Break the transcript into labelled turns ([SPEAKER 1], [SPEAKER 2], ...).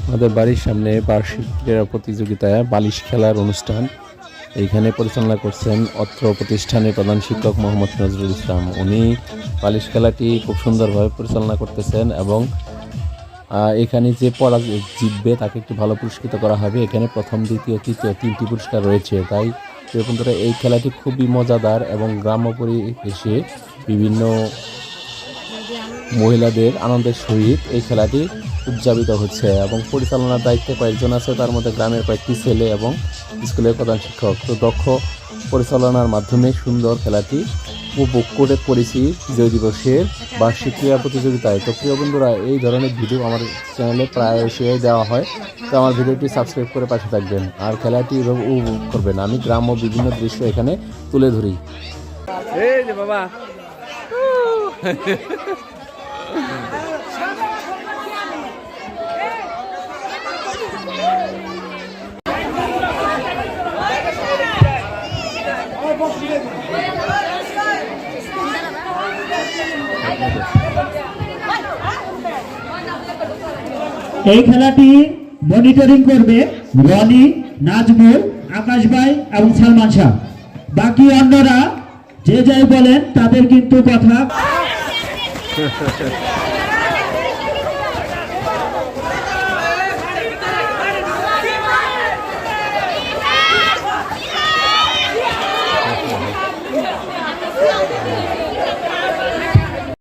[SPEAKER 1] আমাদের বাড়ির সামনে বার্ষিক ক্রীড়া প্রতিযোগিতায় বালিশ খেলার অনুষ্ঠান এইখানে পরিচালনা করছেন অত্র প্রতিষ্ঠানের প্রধান শিক্ষক মোহাম্মদ নজরুল ইসলাম। উনি বালিশ খেলাটি খুব সুন্দরভাবে পরিচালনা করতেছেন এবং এখানে যে জিতবে তাকে একটু ভালো পুরস্কৃত করা হবে। এখানে প্রথম, দ্বিতীয়, তৃতীয় 3টি পুরস্কার রয়েছে। তাই বন্ধুরা, এই খেলাটি খুবই মজাদার এবং গ্রাম্য পরিবেশে বিভিন্ন মহিলাদের আনন্দের সহিত এই খেলাটি উদযাপিত হচ্ছে এবং পরিচালনার দায়িত্বে কয়েকজন আছে, তার মধ্যে গ্রামের কয়েকটি ছেলে এবং স্কুলের প্রধান শিক্ষক। তো দক্ষ পরিচালনার মাধ্যমে সুন্দর খেলাটি উপভোগ করে পড়েছি বিজয় দিবসের বার্ষিক ক্রীড়া প্রতিযোগিতায়। তো প্রিয় বন্ধুরা, এই ধরনের ভিডিও আমার চ্যানেলে প্রায়শই দেওয়া হয়, তো আমার ভিডিওটি সাবস্ক্রাইব করে পাশে থাকবেন আর খেলাটি উপভোগ করবেন। আমি গ্রাম্য বিভিন্ন দৃশ্য এখানে তুলে ধরি।
[SPEAKER 2] এই যে বাবা
[SPEAKER 3] এই খেলাটি মনিটরিং করবে রনি, নাজমুল, আকাশ ভাই এবং সালমান শাহ। বাকি অন্যরা যে যাই বলেন তাদের কিন্তু কথা